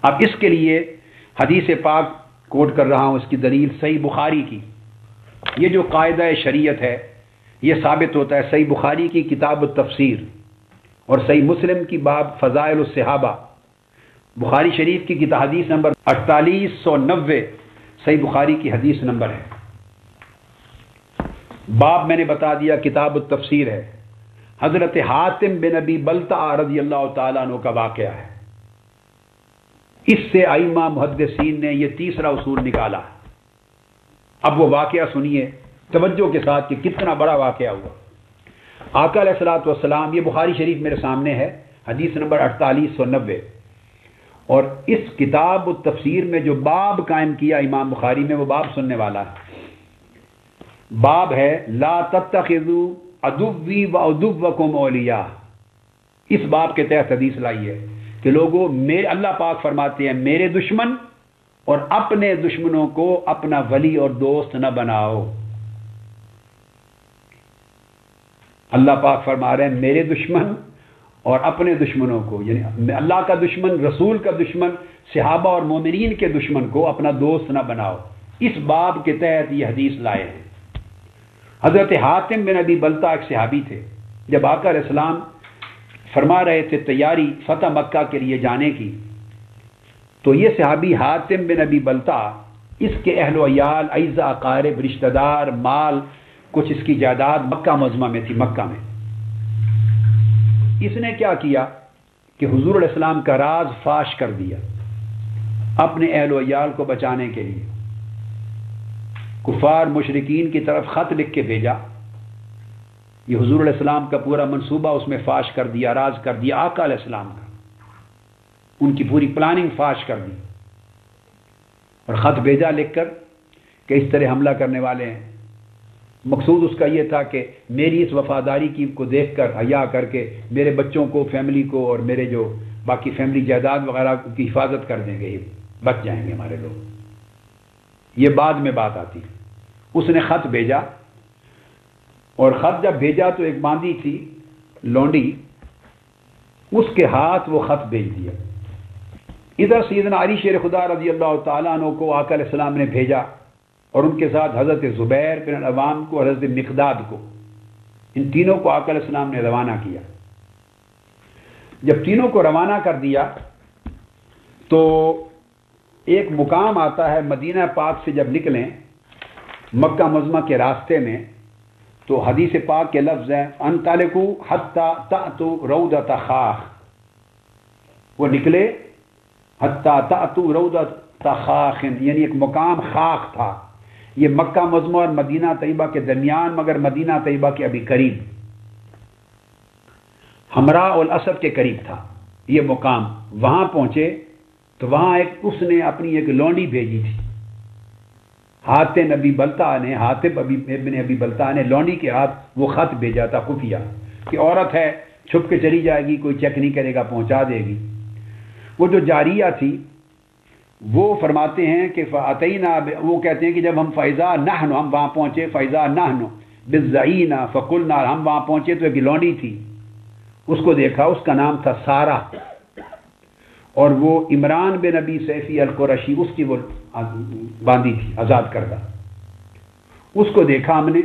اب اس کے لیے حدیث پاک کوٹ کر رہا ہوں، اس کی دلیل صحیح بخاری کی. یہ جو قاعدہ شریعت ہے یہ ثابت ہوتا ہے صحیح بخاری کی کتاب التفسیر اور صحیح مسلم کی باب فضائل الصحابہ. بخاری شریف کی کتاب حدیث نمبر 4890 صحیح بخاری کی حدیث نمبر ہے. باب میں نے بتا دیا کتاب التفسیر ہے. حضرت حاتم بن ابی بلتع رضی اللہ تعالیٰ عنہ کا واقعہ ہے. اس سے ائمہ محدثین نے یہ تیسرا اصول نکالا. اب وہ واقعہ سنیے توجہ کے ساتھ کہ کتنا بڑا واقعہ ہوا. آقا علیہ الصلوۃ والسلام، یہ بخاری شریف میرے سامنے ہے، حدیث نمبر 4890. اور اس کتاب التفسیر میں جو باب قائم کیا امام بخاری میں، وہ باب سننے والا ہے. باب ہے لا تتخذوا عدوی وعدوکم اولیاء. اس باب کے تحت حدیث لائی ہے کہ لوگوں، اللہ پاک فرماتے ہیں میرے دشمن اور اپنے دشمنوں کو اپنا ولی اور دوست نہ بناؤ. اللہ پاک فرما رہے ہیں میرے دشمن اور اپنے دشمنوں کو، یعنی اللہ کا دشمن، رسول کا دشمن، صحابہ اور مومنین کے دشمن کو اپنا دوست نہ بناؤ. اس باب کے تحت یہ حدیث لائے ہیں. حضرت حاتم بن ابی بلتع ایک صحابی تھے. جب آقا علیہ السلام فرما رہے تھے تیاری فتح مکہ کے لیے جانے کی، تو یہ صحابی حاتم بن ابی بلتع، اس کے اہل و عیال، اعزاء اقارب، رشتہ دار، مال، کچھ اس کی جائیداد مکہ معظمہ میں تھی. مکہ میں اس نے کیا کیا کہ حضور علیہ السلام کا راز فاش کر دیا اپنے اہل و عیال کو بچانے کے لیے. کفار مشرکین کی طرف خط لکھ کے بھیجا. یہ حضور علیہ السلام کا پورا منصوبہ اس میں فاش کر دیا، راز کر دیا آقا علیہ السلام کا. ان کی پوری پلاننگ فاش کر دی اور خط بھیجا لکھ کر کہ اس طرح حملہ کرنے والے ہیں. مقصود اس کا یہ تھا کہ میری اس وفاداری کی کو دیکھ کر حیا کر کے میرے بچوں کو، فیملی کو اور میرے جو باقی فیملی جائیداد وغیرہ کی حفاظت کر دیں گے، یہ بچ جائیں گے ہمارے لوگ. یہ بعد میں بات آتی. اس نے خط بھیجا اور خط جب بھیجا تو ایک باندھی تھی لونڈی، اس کے ہاتھ وہ خط بھیج دیا. ادھر سیدنا علی شیر خدا رضی اللہ تعالیٰ عنہ کو آقا علیہ السلام نے بھیجا اور ان کے ساتھ حضرت زبیر بن العوام کو اور حضرت مقداد کو، ان تینوں کو آقا علیہ السلام نے روانہ کیا. جب تینوں کو روانہ کر دیا تو ایک مقام آتا ہے مدینہ پاک سے جب نکلیں مکہ معظمہ کے راستے میں، تو حدیث پاک کے لفظ ہیں انطلقوا حتی تأتوا روضۃ خاخ. وہ نکلے حتی تأتوا روضۃ خاخ، یعنی ایک مقام خاخ تھا. یہ مکہ معظمہ اور مدینہ طیبہ کے درمیان، مگر مدینہ طیبہ کے ابھی قریب، حمراء الاسد کے قریب تھا یہ مقام. وہاں پہنچے تو وہاں اس نے اپنی ایک لونڈی بھیجی تھی. حاتم ابی بلتع نے، حاتم ابن ابی بلتع نے لونڈی کے ہاتھ وہ خط بھیجا تھا خفیہ کہ عورت ہے، چھپ کے چلی جائے گی، کوئی چیک نہیں کرے گا، پہنچا دے گی. وہ جو جاریہ تھی وہ فرماتے ہیں کہ فاتینا، وہ کہتے ہیں کہ جب ہم فیضا نحن، ہم وہاں پہنچے، فیضا نحن بالزعینا فقلنا، ہم وہاں پہنچے تو ایک لونڈی تھی. اس کو دیکھا، اس کا نام تھا سارہ، اور وہ عمران بن ابی سیفی القرشی، اس کی وہ باندھی تھی آزاد کردہ. اس کو دیکھا ہم نے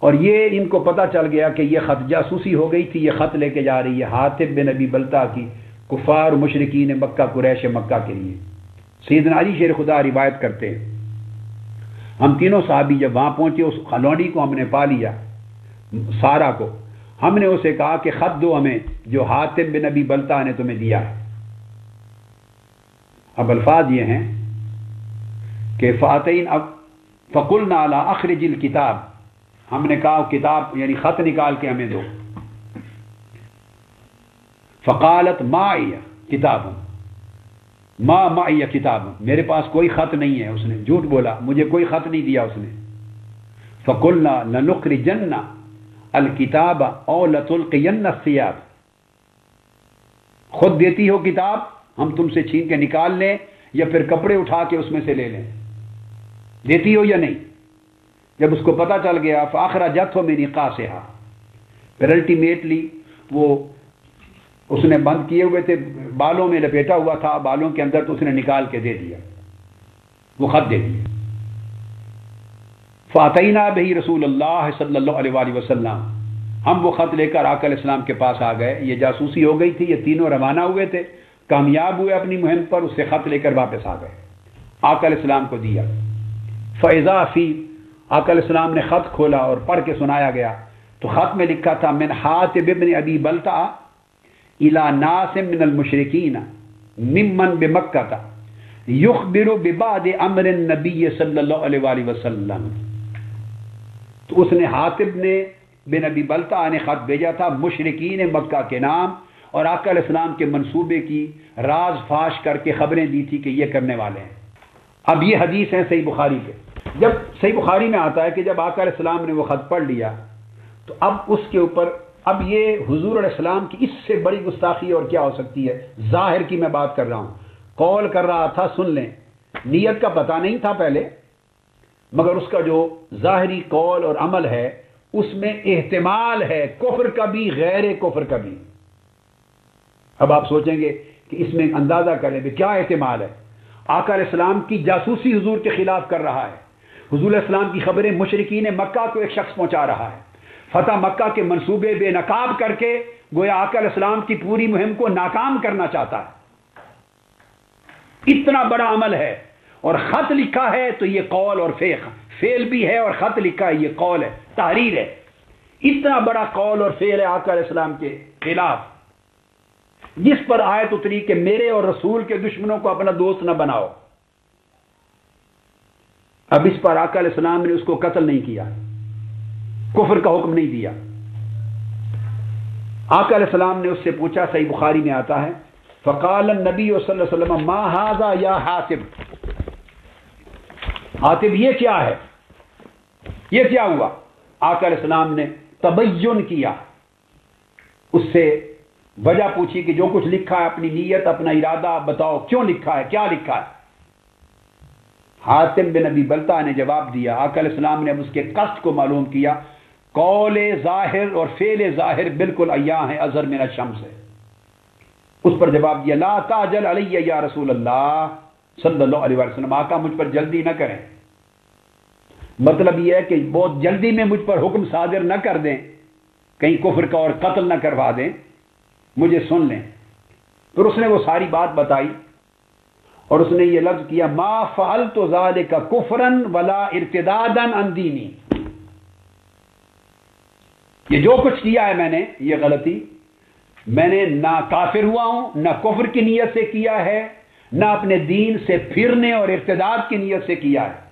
اور یہ ان کو پتہ چل گیا کہ یہ خط جاسوسی ہو گئی تھی، یہ خط لے کے جا رہی ہے حاتم بن ابی بلتع کی کفار مشرکین مکہ قریش مکہ کے لیے. سیدنا علی شیر خدا روایت کرتے ہیں ہم تینوں صحابی جب وہاں پہنچے، اس لونڈی کو ہم نے پا لیا، سارا کو. ہم نے اسے کہا کہ خط دو ہمیں جو حاتم بن ابی بلتع نے تمہیں دیا ہے. اب الفاظ یہ ہیں کہ فقلنا لا اخرج الکتاب، ہم نے کہا کتاب یعنی خط نکال کے ہمیں دو. فقالت معی کتاب، ما معی کتاب، میرے پاس کوئی خط نہیں ہے. اس نے جھوٹ بولا، مجھے کوئی خط نہیں دیا اس نے. فقلنا لنخرجن الکتاب او لتلقین الثیاب، خود دیتی ہو کتاب ہم تم سے چھین کے نکال لیں یا پھر کپڑے اٹھا کے اس میں سے لے لیں، دیتی ہو یا نہیں. جب اس کو پتہ چل گیا فاخرجتہ من قاصها، پھر الٹیمیٹلی وہ اس نے بند کیے ہوئے تھے، بالوں میں لپیٹا ہوا تھا بالوں کے اندر، تو اس نے نکال کے دے دیا، وہ خط دے دیا۔ فاتینہ بہ رسول اللہ صلی اللہ علیہ وآلہ وسلم، ہم وہ خط لے کر آقا علیہ السلام کے پاس آ گئے۔ یہ جاسوسی ہو گئی تھی، یہ تینوں روانہ ہوئے تھے، کامیاب ہوئے اپنی مہم پر، اس سے خط لے کر واپس آ گئے، آقا علیہ السلام کو دیا۔ فاذا فی، آقا علیہ السلام نے خط کھولا اور پڑھ کے سنایا گیا، تو خط میں لکھا تھا من حاتب ابن ابی بلتع الی ناس من المشرکین ممن بمکہ یخبر ببعض امر النبی صلی اللہ علیہ وآلہ وسلم۔ تو اس نے حاتب نے بن ابی بلتع نے خط بھیجا تھا مشرکین مکہ کے نام، اور آقا علیہ السلام کے منصوبے کی راز فاش کر کے خبریں دی تھی کہ یہ کرنے والے ہیں۔ اب یہ حدیث ہے صحیح بخاری کے، جب صحیح بخاری میں آتا ہے کہ جب آقا علیہ السلام نے وہ خط پڑھ لیا، تو اب اس کے اوپر اب یہ حضور علیہ السلام کی اس سے بڑی گستاخی اور کیا ہو سکتی ہے؟ ظاہر کی میں بات کر رہا ہوں، قول کر رہا تھا، سن لیں، نیت کا پتہ نہیں تھا پہلے، مگر اس کا جو ظاہری قول اور عمل ہے اس میں احتمال ہے کفر کا بھی، غیر کفر کا بھی۔ اب آپ سوچیں گے کہ اس میں اندازہ کریں بھی کیا احتمال ہے؟ آقا علیہ السلام کی جاسوسی حضور کے خلاف کر رہا ہے، حضور علیہ السلام کی خبریں مشرکین مکہ کو ایک شخص پہنچا رہا ہے، فتح مکہ کے منصوبے بے نقاب کر کے گویا آقا علیہ السلام کی پوری مہم کو ناکام کرنا چاہتا ہے۔ اتنا بڑا عمل ہے، اور خط لکھا ہے تو یہ قول اور فعل بھی ہے، اور خط لکھا ہے یہ قول ہے، تحریر ہے۔ اتنا بڑا قول اور فعل ہے آقا علیہ السلام کے خلاف، جس پر آیت اتری کہ میرے اور رسول کے دشمنوں کو اپنا دوست نہ بناؤ۔ اب اس پر آقا علیہ السلام نے اس کو قتل نہیں کیا، کفر کا حکم نہیں دیا۔ آقا علیہ السلام نے اس سے پوچھا، صحیح بخاری میں آتا ہے، فقال النبی صلی اللہ علیہ وسلم ما ھذا یا حاتب، حاتب یہ کیا ہے، یہ کیا ہوا؟ آقا علیہ السلام نے تبین کیا، اس سے وجہ پوچھی کہ جو کچھ لکھا ہے، اپنی نیت اپنا ارادہ بتاؤ، کیوں لکھا ہے، کیا لکھا ہے؟ حاتم بن ابی بلتع نے جواب دیا، آقا علیہ السلام نے اب اس کے قصد کو معلوم کیا، قول ظاہر اور فعل ظاہر بالکل عیاں ہے، اظہر من الشمس ہے۔ اس پر جواب دیا لا تعجل علی یا رسول اللہ صلی اللہ علیہ وسلم، آقا مجھ پر جلدی نہ کریں، مطلب یہ ہے کہ بہت جلدی میں مجھ پر حکم صادر نہ کر دیں، کہیں کفر کا اور قتل نہ کروا دیں، مجھے سن لیں۔ پھر اس نے وہ ساری بات بتائی، اور اس نے یہ لفظ کیا ما فعلت ذلک کفرا ولا ارتدادا عن دینی، یہ جو کچھ کیا ہے میں نے، یہ غلطی میں نے نہ کافر ہوا ہوں، نہ کفر کی نیت سے کیا ہے، نہ اپنے دین سے پھرنے اور ارتداد کی نیت سے کیا ہے،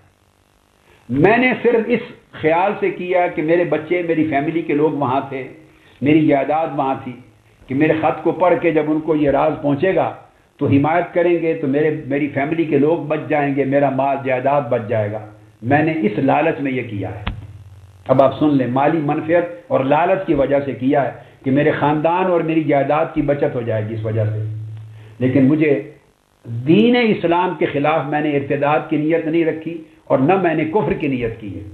میں نے صرف اس خیال سے کیا کہ میرے بچے، میری فیملی کے لوگ وہاں تھے، میری جائیداد وہاں تھی، کہ میرے خط کو پڑھ کے جب ان کو یہ راز پہنچے گا تو حمایت کریں گے، تو میری فیملی کے لوگ بچ جائیں گے، میرا مال جائیداد بچ جائے گا، میں نے اس لالچ میں یہ کیا ہے۔ اب آپ سن لیں، مالی منفعت اور لالچ کی وجہ سے کیا ہے کہ میرے خاندان اور میری جائیداد کی بچت ہو جائے گی اس وجہ سے، لیکن مجھے دین اسلام کے خلاف میں نے ارتداد کی نیت نہیں رکھی، اور نہ میں نے کفر کی نیت کی ہے۔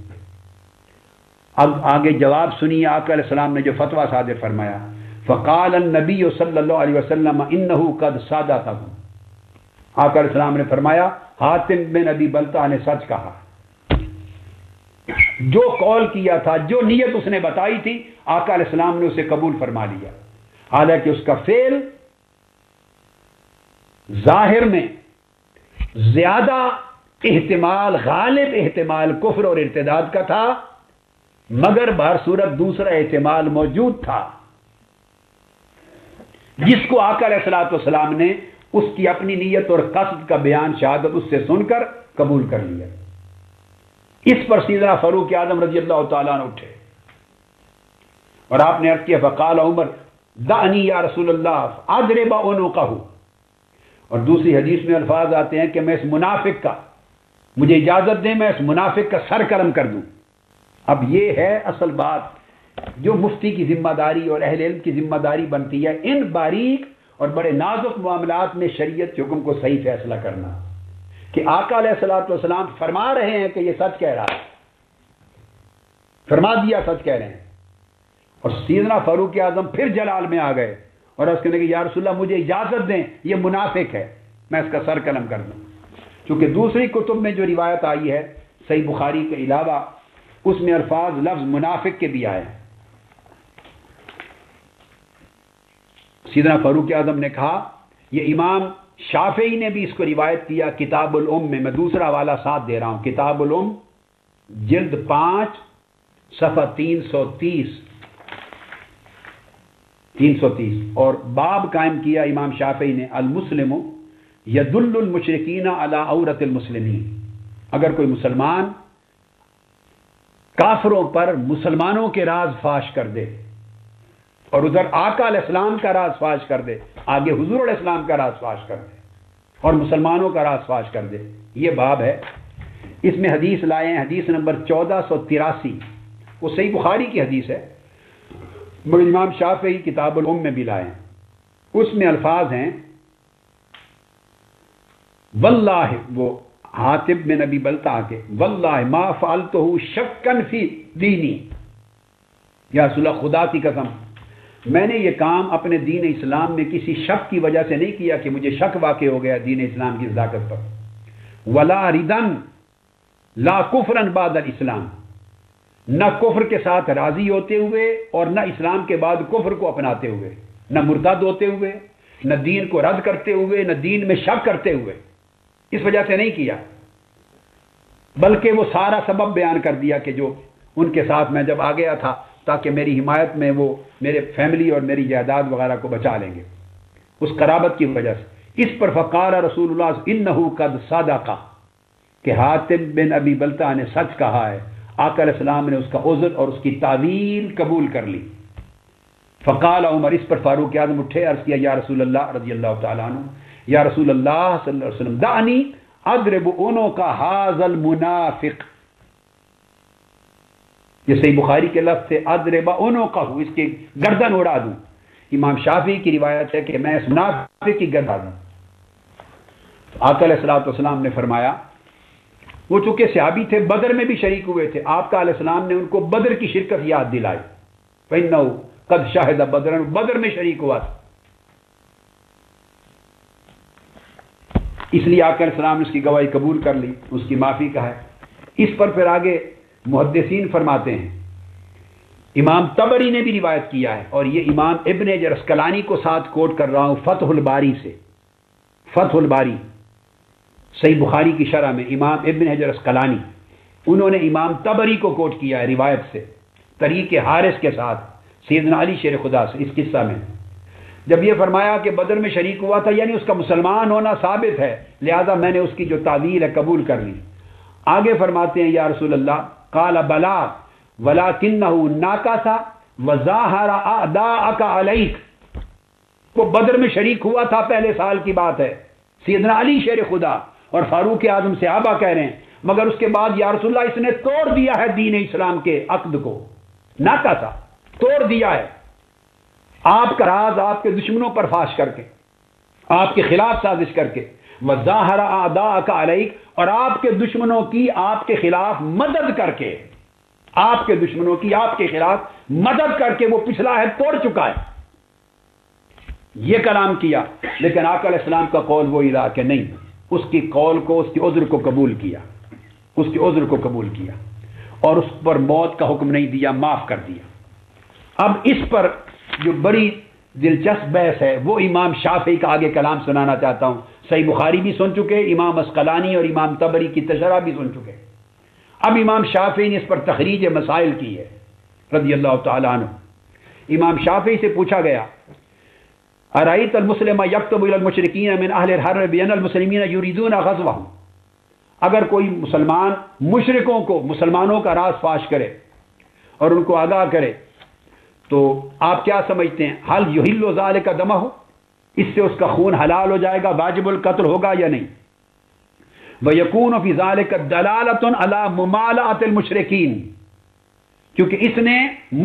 اب آگے جواب سنیے، آقا علیہ السلام نے جو فتویٰ صادر فرمایا، فقال النبی صلی اللہ علیہ وسلم انہ قد صادقہ، آقا علیہ السلام نے فرمایا حاتم بن ابی بلتع نے سچ کہا، جو قول کیا تھا، جو نیت اس نے بتائی تھی، آقا علیہ السلام نے اسے قبول فرما لیا، حالانکہ اس کا فعل ظاہر میں زیادہ احتمال، غالب احتمال کفر اور ارتداد کا تھا، مگر بہر صورت دوسرا احتمال موجود تھا، جس کو آقا علیہ السلام نے اس کی اپنی نیت اور قصد کا بیان شہادت اس سے سن کر قبول کر لیا۔ اس پر سیدنا فاروق اعظم رضی اللہ تعالیٰ عنہ اٹھے، اور آپ نے عرض کیا فقال عمر دعنی یا رسول اللہ اضرب عنقہ، اور دوسری حدیث میں الفاظ آتے ہیں کہ میں اس منافق کا، مجھے اجازت دیں میں اس منافق کا سر قلم کر دوں۔ اب یہ ہے اصل بات جو مفتی کی ذمہ داری اور اہل علم کی ذمہ داری بنتی ہے، ان باریک اور بڑے نازک معاملات میں شریعت کے حکم کو صحیح فیصلہ کرنا، کہ آقا علیہ الصلوۃ والسلام فرما رہے ہیں کہ یہ سچ کہہ رہا ہے، فرما دیا سچ کہہ رہے ہیں، اور سیدنا فاروق اعظم پھر جلال میں آ گئے، اور اس کہنے کہ یا رسول اللہ مجھے اجازت دیں، یہ منافق ہے، میں اس کا سر قلم کر دوں. چونکہ دوسری کتب میں جو روایت آئی ہے صحیح بخاری کے علاوہ، اس میں الفاظ لفظ منافق کے بھی آئے ہیں. سیدنا فاروق اعظم نے کہا، یہ امام شافعی نے بھی اس کو روایت کیا کتاب الام میں. میں دوسرا حوالہ ساتھ دے رہا ہوں، کتاب الام جلد 5 صفحہ 330 اور باب قائم کیا امام شافعی نے، المسلم یدل المشرکین علی عورت المسلمین. اگر کوئی مسلمان کافروں پر مسلمانوں کے راز فاش کر دے، اور ادھر آقا علیہ السلام کا راز فاش کر دے، آگے حضور علیہ السلام کا راز فاش کر دے، اور مسلمانوں کا راز فاش کر دے، یہ باب ہے. اس میں حدیث لائے ہیں، حدیث نمبر 1483، وہ صحیح بخاری کی حدیث ہے، مگر امام شافعی کتاب الام میں بھی لائے ہیں. اس میں الفاظ ہیں، واللہ، وہ حاتب بن ابی بلتع کے، واللہ ما فعلتہ شکن فی دینی، یا رسول اللہ خدا کی قسم میں نے یہ کام اپنے دین اسلام میں کسی شک کی وجہ سے نہیں کیا کہ مجھے شک واقع ہو گیا دین اسلام کی صداقت پر. ولا ردن لا کفرن بعد الاسلام، نہ کفر کے ساتھ راضی ہوتے ہوئے اور نہ اسلام کے بعد کفر کو اپناتے ہوئے، نہ مرتد ہوتے ہوئے، نہ دین کو رد کرتے ہوئے، نہ دین میں شک کرتے ہوئے، اس وجہ سے نہیں کیا. بلکہ وہ سارا سبب بیان کر دیا کہ جو ان کے ساتھ میں جب آ گیا تھا تاکہ میری حمایت میں وہ میرے فیملی اور میری جائیداد وغیرہ کو بچا لیں گے اس قرابت کی وجہ سے. اس پر فقال رسول اللہ انہ قد صدق، کہ حاتب بن ابی بلتع نے سچ کہا ہے. آقا علیہ السلام نے اس کا عذر اور اس کی تعویل قبول کر لی. فقال عمر، اس پر فاروق اعظم اٹھے، عرض کیا یا رسول اللہ رضی اللہ تعالیٰ عنہ، یا رسول اللہ صلی اللہ علیہ وسلم دعنی اضرب عنق ھذا المنافق. یہ صحیح بخاری کے لفظ سے اضرب عنقہ، اس کی گردن اڑا دوں. امام شافعی کی روایت ہے کہ میں اس منافق کی گردن اڑا دوں. آقا علیہ السلام نے فرمایا، وہ چونکہ صحابی تھے، بدر میں بھی شریک ہوئے تھے، آقا علیہ السلام نے ان کو بدر کی شرکت یاد دلائی. فإنہ قد شاہد بدرا، بدر میں شریک ہوا تھا. اس لیے آقا علیہ السلام نے اس کی گواہی قبول کر لی، اس کی معافی کا ہے. اس پر پھر آگے محدثین فرماتے ہیں، امام طبری نے بھی روایت کیا ہے، اور یہ امام ابن حجر اسقلانی کو ساتھ کوٹ کر رہا ہوں فتح الباری سے. فتح الباری صحیح بخاری کی شرح میں امام ابن حجر اسقلانی، انہوں نے امام طبری کو کوٹ کیا ہے روایت سے، طریق حارث کے ساتھ سیدنا علی شیر خدا سے. اس قصہ میں جب یہ فرمایا کہ بدر میں شریک ہوا تھا، یعنی اس کا مسلمان ہونا ثابت ہے، لہذا میں نے اس کی جو تعویل ہے قبول کر لی. آگے فرماتے ہیں یا رسول اللہ، قال بلا ولکنہ ناکث وظاہر اعداءک علیک، وہ بدر میں شریک ہوا تھا، پہلے سال کی بات ہے، سیدنا علی شیر خدا اور فاروق اعظم صحابہ کہہ رہے ہیں، مگر اس کے بعد یا رسول اللہ اس نے توڑ دیا ہے دین اسلام کے عقد کو. ناکث، توڑ دیا ہے، آپ کا راز آپ کے دشمنوں پر فاش کر کے، آپ کے خلاف سازش کر کے، وظاہر اعداءک علیک، اور آپ کے دشمنوں کی آپ کے خلاف مدد کر کے، آپ کے دشمنوں کی آپ کے خلاف مدد کر کے وہ پچھلا ہے توڑ چکا ہے. یہ کلام کیا، لیکن آقا علیہ السلام کا قول وہی رہا کہ نہیں، اس کی قول کو، اس کی عذر کو قبول کیا، اس کے عذر کو قبول کیا اور اس پر موت کا حکم نہیں دیا، معاف کر دیا. اب اس پر جو بڑی دلچسپ بحث ہے وہ امام شافعی کا آگے کلام سنانا چاہتا ہوں. صحیح بخاری بھی سن چکے، امام اسقلانی اور امام طبری کی تشرح بھی سن چکے. اب امام شافعی نے اس پر تخریج مسائل کی ہے رضی اللہ تعالیٰ عنہ. امام شافعی سے پوچھا گیا، ارأیت المسلم یکتب الی المشرکین من اہل الحرب بان المسلمین یریدون غزوهم، اگر کوئی مسلمان مشرکوں کو، مسلمانوں کا راز فاش کرے اور ان کو آگاہ کرے تو آپ کیا سمجھتے ہیں؟ حل یحل ذلک دمہ، اس سے اس کا خون حلال ہو جائے گا، واجب القتل ہوگا یا نہیں؟ وَيَكُونُ فِي ذَلِكَ دَلَالَةٌ عَلَى مُمَالَأَةِ الْمُشْرِكِينَ، کیونکہ اس نے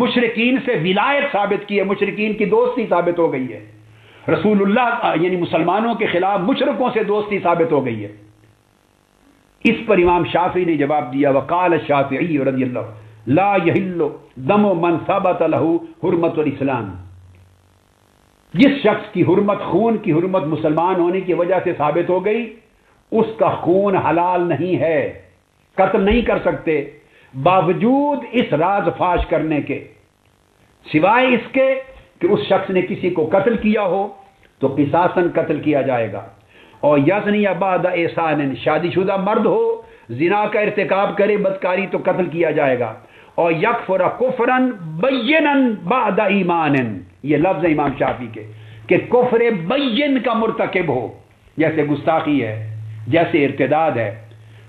مشرکین سے ولایت ثابت کی ہے، مشرکین کی دوستی ثابت ہو گئی ہے، رسول اللہ یعنی مسلمانوں کے خلاف مشرکوں سے دوستی ثابت ہو گئی ہے. اس پر امام شافعی نے جواب دیا، وقال الشافعی رضی اللہ عنہ، لا يحل دم من ثبت له حرمت الاسلام، شافعی نے فرمایا، اس بات پر اتفاق ہے کہ مسلمان جس شخص کی حرمت، خون کی حرمت مسلمان ہونے کی وجہ سے ثابت ہو گئی، اس کا خون حلال نہیں ہے، قتل نہیں کر سکتے، باوجود اس راز فاش کرنے کے، سوائے اس کے کہ اس شخص نے کسی کو قتل کیا ہو تو قصاصاً قتل کیا جائے گا، اور یزنی بعد احسان، شادی شدہ مرد ہو زنا کا ارتکاب کرے، بدکاری، تو قتل کیا جائے گا، اور یکفر کفرا بینا بعد ایمان، یہ لفظ ہے امام شافعی کے کہ کفر بین کا مرتکب ہو، جیسے گستاخی ہے، جیسے ارتداد ہے،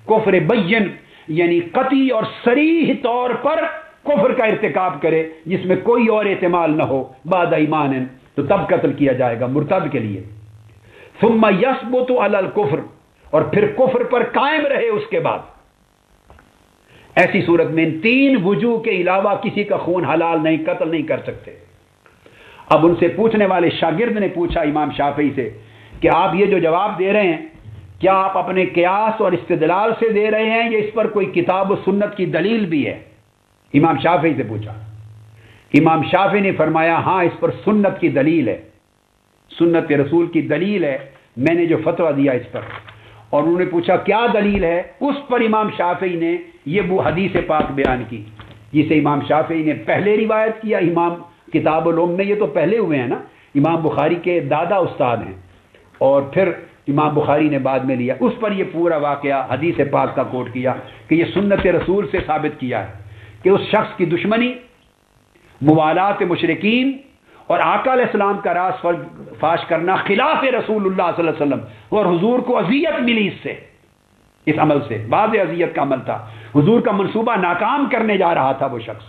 کفر بین یعنی قطعی اور صریح طور پر کفر کا ارتکاب کرے جس میں کوئی اور احتمال نہ ہو، بعد ایمان، تو تب قتل کیا جائے گا مرتد کے لیے۔ ثم یثبت علی الکفر، اور پھر کفر پر قائم رہے اس کے بعد، ایسی صورت میں ان تین وجوہ کے علاوہ کسی کا خون حلال نہیں، قتل نہیں کر سکتے۔ اب ان سے پوچھنے والے شاگرد نے پوچھا امام شافعی سے کہ آپ یہ جو جواب دے رہے ہیں، کیا آپ اپنے قیاس اور استدلال سے دے رہے ہیں یا اس پر کوئی کتاب و سنت کی دلیل بھی ہے؟ امام شافعی سے پوچھا۔ امام شافعی نے فرمایا ہاں، اس پر سنت کی دلیل ہے، سنت رسول کی دلیل ہے، میں نے جو فتویٰ دیا اس پر۔ اور انہوں نے پوچھا کیا دلیل ہے؟ اس پر امام شافعی نے یہ وہ حدیث پاک بیان کی جسے امام شافعی نے پہلے روایت کیا امام کتاب العلوم میں، یہ تو پہلے ہوئے ہیں نا، امام بخاری کے دادا استاد ہیں، اور پھر امام بخاری نے بعد میں لیا، اس پر یہ پورا واقعہ حدیث پاک کا کوٹ کیا کہ یہ سنت رسول سے ثابت کیا ہے کہ اس شخص کی دشمنی، موالات مشرکین اور آقا علیہ السلام کا راز فاش کرنا خلاف رسول اللہ صلی اللہ علیہ وسلم، اور حضور کو اذیت ملی اس سے، اس عمل سے، بعض اذیت کا عمل تھا، حضور کا منصوبہ ناکام کرنے جا رہا تھا وہ شخص،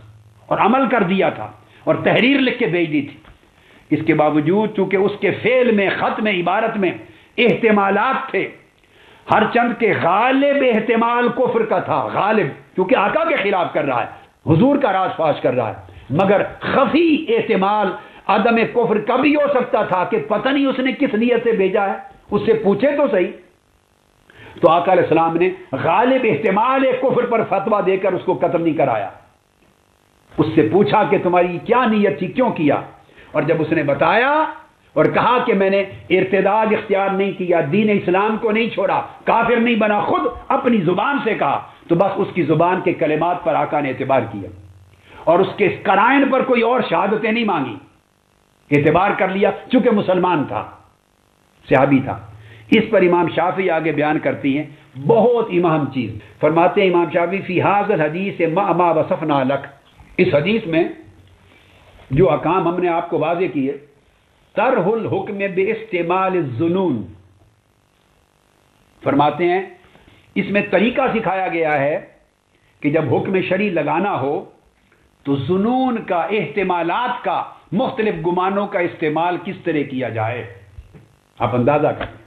اور عمل کر دیا تھا اور تحریر لکھ کے بھیج دی تھی۔ اس کے باوجود چونکہ اس کے فعل میں، خط میں، عبارت میں احتمالات تھے، ہر چند کے غالب احتمال کفر کا تھا، غالب، کیونکہ آقا کے خلاف کر رہا ہے، حضور کا راز فاش کر رہا ہے، مگر خفی احتمال عدم کفر کبھی ہو سکتا تھا کہ پتہ نہیں اس نے کس نیت سے بھیجا ہے، اس سے پوچھے تو صحیح۔ تو آقا علیہ السلام نے غالب احتمال کفر پر فتویٰ دے کر اس کو قتل نہیں کرایا، اس سے پوچھا کہ تمہاری کیا نیت تھی، کیوں کیا، اور جب اس نے بتایا اور کہا کہ میں نے ارتداد اختیار نہیں کیا، دین اسلام کو نہیں چھوڑا، کافر نہیں بنا، خود اپنی زبان سے کہا، تو بس اس کی زبان کے کلمات پر آقا نے اعتبار کیا اور اس کے قرائن پر کوئی اور شہادتیں نہیں مانگی، اعتبار کر لیا چونکہ مسلمان تھا، صحابی تھا۔ اس پر امام شافعی آگے بیان کرتی ہیں بہت اہم چیز، فرماتے ہیں امام شافعی فی ھذا الحدیث ما وصفنا لک، اس حدیث میں جو احکام ہم نے آپ کو واضح کیے، طرح الحکم باستعمال الظنون، فرماتے ہیں اس میں طریقہ سکھایا گیا ہے کہ جب حکم شرعی لگانا ہو تو ظنون کا، احتمالات کا، مختلف گمانوں کا استعمال کس طرح کیا جائے، آپ اندازہ کریں،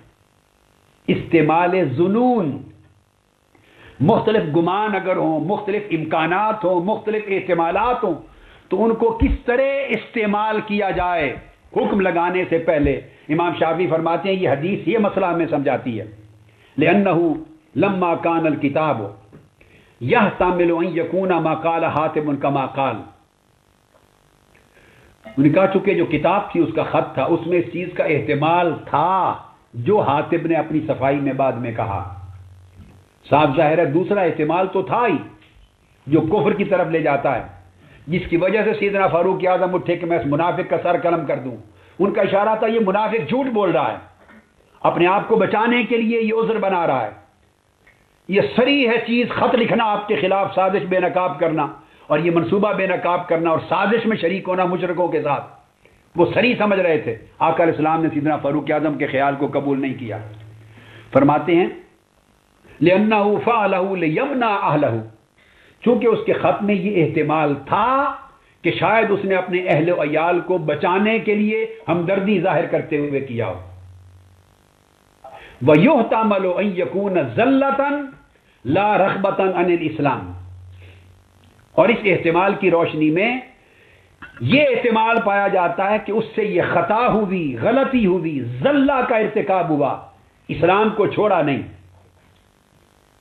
استعمال ظنون، مختلف گمان اگر ہوں، مختلف امکانات ہوں، مختلف احتمالات ہوں، تو ان کو کس طرح استعمال کیا جائے حکم لگانے سے پہلے۔ امام شافعی فرماتے ہیں یہ حدیث یہ مسئلہ ہمیں سمجھاتی ہے، لِأَنَّهُ لَمَّا كَانَ الْكِتَابُ يَحْتَمِلُ أَن يَكُونَ مَا قَالَ حَاتِبٌ كَمَا قَالَ، انہوں نے کہا چونکہ جو کتاب تھی، اس کا خط تھا، اس میں اس چیز کا احتمال تھا جو حاتب نے اپنی صفائی میں بعد میں کہا، صاف ظاہر ہے دوسرا احتمال تو تھا ہی جو کفر کی طرف لے جاتا ہے، جس کی وجہ سے سیدنا فاروق اعظم اٹھے کہ میں اس منافق کا سر قلم کر دوں، ان کا اشارہ تھا یہ منافق جھوٹ بول رہا ہے، اپنے آپ کو بچانے کے لیے یہ عذر بنا رہا ہے، یہ صریح ہے چیز، خط لکھنا آپ کے خلاف، سازش بے نقاب کرنا اور یہ منصوبہ بے نقاب کرنا اور سازش میں شریک ہونا مشرکوں کے ساتھ، وہ صریح سمجھ رہے تھے۔ آقا علیہ السلام نے سیدنا فاروق اعظم کے خیال کو قبول نہیں کیا، فرماتے ہیں لِأَنَّهُ فَعَلَهُ لِيَمْنَعَ أَهْلَهُ، چونکہ اس کے خط میں یہ احتمال تھا کہ شاید اس نے اپنے اہل و عیال کو بچانے کے لیے ہمدردی ظاہر کرتے ہوئے کیا ہو، وَيُحْتَمَلُ أَن يَكُونَ زَلَّةً لَا رَغْبَةً عَنِ الْإِسْلَامِ، اور اس احتمال کی روشنی میں یہ احتمال پایا جاتا ہے کہ اس سے یہ خطا ہوئی، غلطی ہوئی، زلہ کا ارتکاب ہوا، اسلام کو چھوڑا نہیں،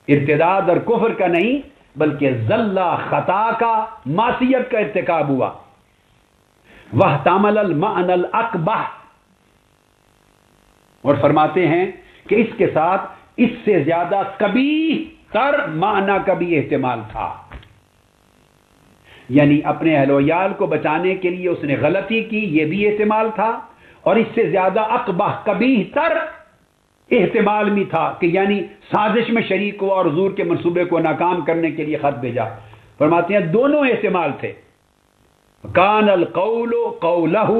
ارتداد اور کفر کا نہیں بلکہ زلہ، خطا کا، معصیت کا ارتکاب ہوا۔ وَاحْتَمَلَ الْمَعْنَى الْأَقْبَحَ، اور فرماتے ہیں کہ اس کے ساتھ اس سے زیادہ کبھی تر معنی کا بھی احتمال تھا، یعنی اپنے اہل و عیال کو بچانے کے لیے اس نے غلطی کی، یہ بھی احتمال تھا، اور اس سے زیادہ اقبح کبھی تر احتمال بھی تھا کہ یعنی سازش میں شریک ہوا اور حضور کے منصوبے کو ناکام کرنے کے لیے خط بھیجا۔ فرماتے ہیں دونوں احتمال تھے۔ کان القول قولہ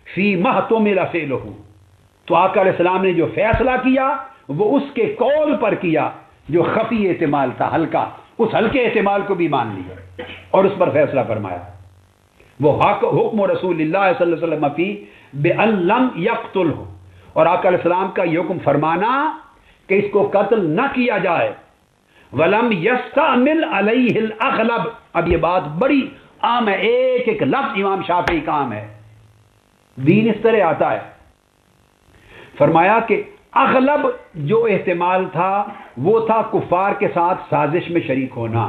فی محتمل فعلہ، تو آقا علیہ السلام نے جو فیصلہ کیا وہ اس کے قول پر کیا جو خفی احتمال تھا، ہلکا، اس ہلکے احتمال کو بھی مان لیا اور اس پر فیصلہ فرمایا۔ وہ حکم رسول اللہ صلی اللہ علیہ وسلم فی بأن لم یقتلہ، اور آقا علیہ السلام کا یہ حکم فرمانا کہ اس کو قتل نہ کیا جائے۔ ولم یستعمل علیہ الاغلب، اب یہ بات بڑی عام ہے، ایک ایک لفظ امام شافعی کا عام ہے، دین اس طرح آتا ہے۔ فرمایا کہ اغلب جو احتمال تھا وہ تھا کفار کے ساتھ سازش میں شریک ہونا،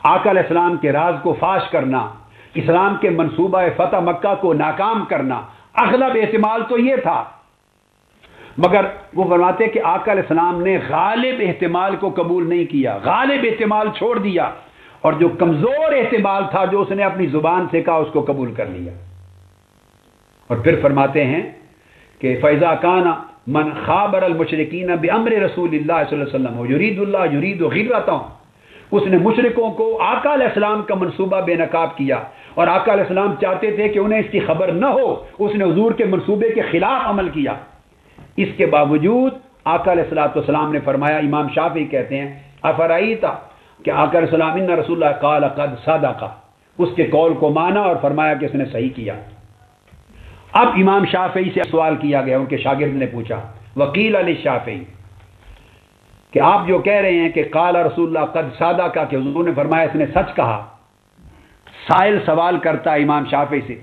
آقا علیہ السلام کے راز کو فاش کرنا، اسلام کے منصوبہ فتح مکہ کو ناکام کرنا، اغلب احتمال تو یہ تھا۔ مگر وہ فرماتے کہ آقا علیہ السلام نے غالب احتمال کو قبول نہیں کیا، غالب احتمال چھوڑ دیا، اور جو کمزور احتمال تھا جو اس نے اپنی زبان سے کہا اس کو قبول کر لیا۔ اور پھر فرماتے ہیں کہ فَإِذَا كَانَ مَنْ خَابَرَ الْمُشْرِكِينَ بِأَمْرِ رَسُولِ اللَّهِ صلی اللہ علیہ وسلم وَيُرِيدُ اللَّهُ يُرِيدُ غِرَّتَهُ، اس نے مشرکوں کو آقا علیہ السلام کا منصوبہ بے نقاب کیا، اور آقا علیہ السلام چاہتے تھے کہ انہیں اس کی خبر نہ ہو، اس نے حضور کے منصوبے کے خلاف عمل کیا۔ اس کے باوجود آقا علیہ السلام نے فرمایا، امام شافعی کہتے ہیں افرائیتا، کہ آقا علیہ السلام ان رسول اللہ قال قد صدق، اس کے قول کو مانا اور فرمایا کہ اس نے صحیح کیا۔ اب امام شافعی سے سوال کیا گیا، ان کے شاگرد نے پوچھا، وکیل علی شافعی، کہ آپ جو کہہ رہے ہیں کہ قال رسول اللہ قد صدق، کہ حضور نے فرمایا اس نے سچ کہا۔ سائل سوال کرتا ہے امام شافعی سے،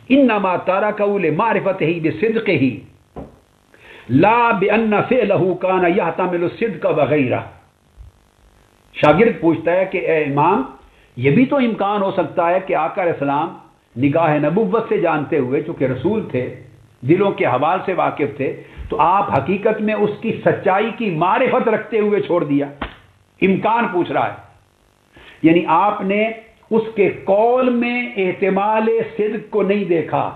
انما ترکہ لمعرفتہ بصدقہ لا بأن فعلہ کان یحتمل الصدق وغیرہ۔ شاگرد پوچھتا ہے کہ اے امام، یہ بھی تو امکان ہو سکتا ہے کہ آقا علیہ السلام نگاہ نبوت سے جانتے ہوئے، چونکہ رسول تھے، دلوں کے حوال سے واقف تھے، تو آپ حقیقت میں اس کی سچائی کی معرفت رکھتے ہوئے چھوڑ دیا۔ امکان پوچھ رہا ہے، یعنی آپ نے اس کے قول میں احتمال صدق کو نہیں دیکھا۔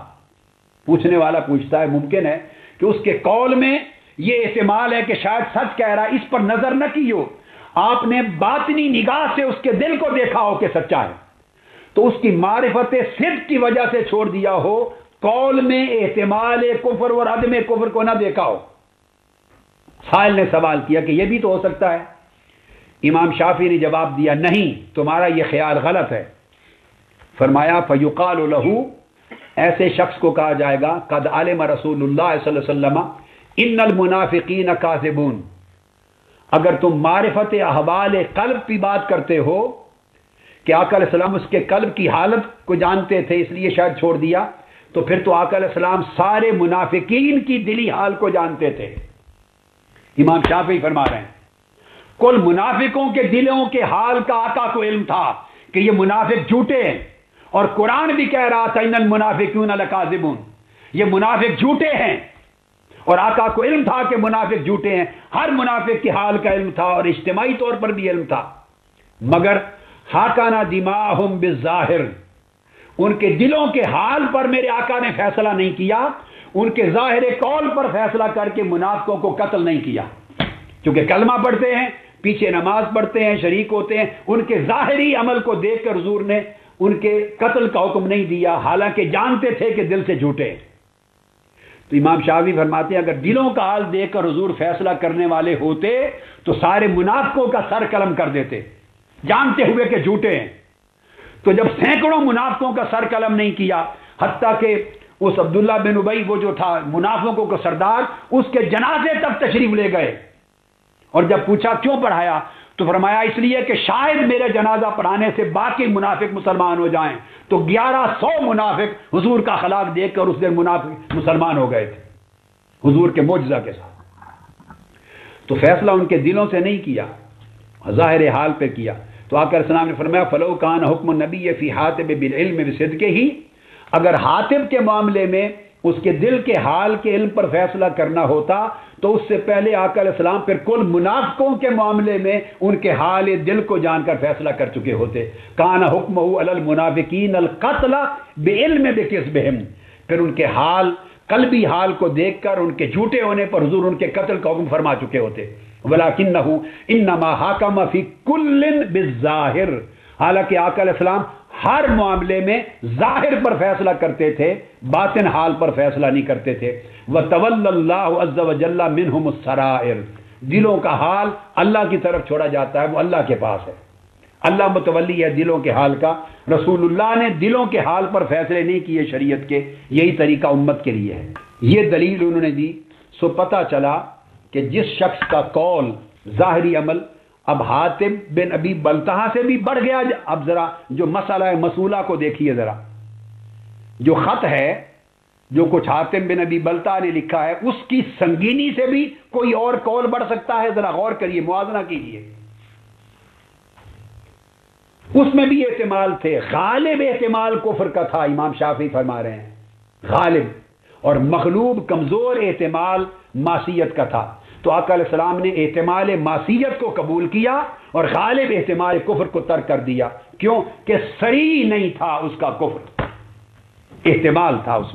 پوچھنے والا پوچھتا ہے ممکن ہے کہ اس کے قول میں یہ احتمال ہے کہ شاید سچ کہہ رہا ہے، اس پر نظر نہ کی ہو، آپ نے باطنی نگاہ سے اس کے دل کو دیکھا ہو کہ سچا ہے، تو اس کی معرفت صدق کی وجہ سے چھوڑ دیا ہو، قول میں احتمال کفر اور عدم کفر کو نہ دیکھا ہو۔ سائل نے سوال کیا کہ یہ بھی تو ہو سکتا ہے۔ امام شافعی نے جواب دیا، نہیں، تمہارا یہ خیال غلط ہے۔ فرمایا فیقال لہ، ایسے شخص کو کہا جائے گا قد علم رسول اللہ صلی اللہ علیہ وسلم ان المنافقین کاذبون، اگر تم معرفت احوال قلب کی بات کرتے ہو کہ آقا علیہ السلام اس کے قلب کی حالت کو جانتے تھے اس لیے شاید چھوڑ دیا، تو پھر تو آقا علیہ السلام سارے منافقین کی دلی حال کو جانتے تھے۔ امام شافعی فرما رہے ہیں کل منافقوں کے دلوں کے حال کا آقا کو علم تھا کہ یہ منافق جھوٹے ہیں، اور قرآن بھی کہہ رہا تھا ان المنافقون لکاذبون، یہ منافق جھوٹے ہیں، اور آقا کو علم تھا کہ منافق جھوٹے ہیں، ہر منافق کے حال کا علم تھا اور اجتماعی طور پر بھی علم تھا۔ مگر حاکانہ دماءہم بالظاہر، ان کے دلوں کے حال پر میرے آقا نے فیصلہ نہیں کیا، ان کے ظاہر قول پر فیصلہ کر کے منافقوں کو قتل نہیں کیا، کیونکہ کلمہ پڑھتے ہیں، پیچھے نماز پڑھتے ہیں، شریک ہوتے ہیں، ان کے ظاہری عمل کو دیکھ کر حضور نے ان کے قتل کا حکم نہیں دیا، حالانکہ جانتے تھے کہ دل سے جھوٹے۔ تو امام شافعی فرماتے ہیں اگر دلوں کا حال دیکھ کر حضور فیصلہ کرنے والے ہوتے تو سارے منافقوں کا سر قلم کر دیتے، جانتے ہوئے کہ جھوٹے ہیں۔ تو جب سینکڑوں منافقوں کا سر قلم نہیں کیا، حتیٰ کہ اس عبداللہ بن ابی وہ جو تھا منافقوں کا سردار، اس کے جنازے تک تشریف لے گئے، اور جب پوچھا کیوں پڑھایا تو فرمایا اس لیے کہ شاید میرے جنازہ پڑھانے سے باقی منافق مسلمان ہو جائیں۔ تو 1100 منافق حضور کا اخلاق دیکھ کر اس دن منافق مسلمان ہو گئے تھے حضور کے معجزہ کے ساتھ۔ تو فیصلہ ان کے دلوں سے نہیں کیا، ظاہر حال پہ کیا۔ تو آقا علیہ السلام نے فرمایا فلو کان حکم النبی فی حاتب بالعلم بصدقہ، اگر حاتب کے معاملے میں اس کے دل کے حال کے علم پر فیصلہ کرنا ہوتا تو اس سے پہلے آقا علیہ السلام پھر کل منافقوں کے معاملے میں ان کے حال دل کو جان کر فیصلہ کر چکے ہوتے. کان حکمہ علی المنافقین القتل بعلم بکذبہم، پھر ان کے حال قلبی حال کو دیکھ کر ان کے جھوٹے ہونے پر حضور ان کے قتل کا حکم فرما چکے ہوتے. ولکنہ انما حکم فی کل بالظاہر، حالانکہ آقا علیہ السلام ہر معاملے میں ظاہر پر فیصلہ کرتے تھے، باطن حال پر فیصلہ نہیں کرتے تھے. وَتَوَلَّ اللَّهُ عَزَّ وَجَلَّ مِنْهُمُ السَّرَائِرِ، دلوں کا حال اللہ کی طرف چھوڑا جاتا ہے، وہ اللہ کے پاس ہے. اللہ متولی ہے دلوں کے حال کا. رسول اللہ نے دلوں کے حال پر فیصلے نہیں کیے شریعت کے، یہی طریقہ امت کے لیے ہے. یہ دلیل انہوں نے دی. سو پتہ چلا کہ جس شخص کا قول ظاہری عمل اب حاتم بن ابی بلتہا سے بھی بڑھ گیا. اب ذرا جو مسئلہ مسئولہ کو دیکھیے، ذرا جو خط ہے جو کچھ حاتم بن ابی بلتہا نے لکھا ہے اس کی سنگینی سے بھی کوئی اور قول بڑھ سکتا ہے. ذرا غور کریے، موازنہ کیجیے. اس میں بھی احتمال تھے، غالب احتمال کفر کا تھا. امام شافعی فرما رہے ہیں غالب، اور مغلوب کمزور احتمال معصیت کا تھا. تو آقا علیہ السلام نے احتمال معصیت کو قبول کیا اور غالب احتمال کفر کو ترک کر دیا. کیوں کہ صریح نہیں تھا اس کا کفر، احتمال تھا اس میں.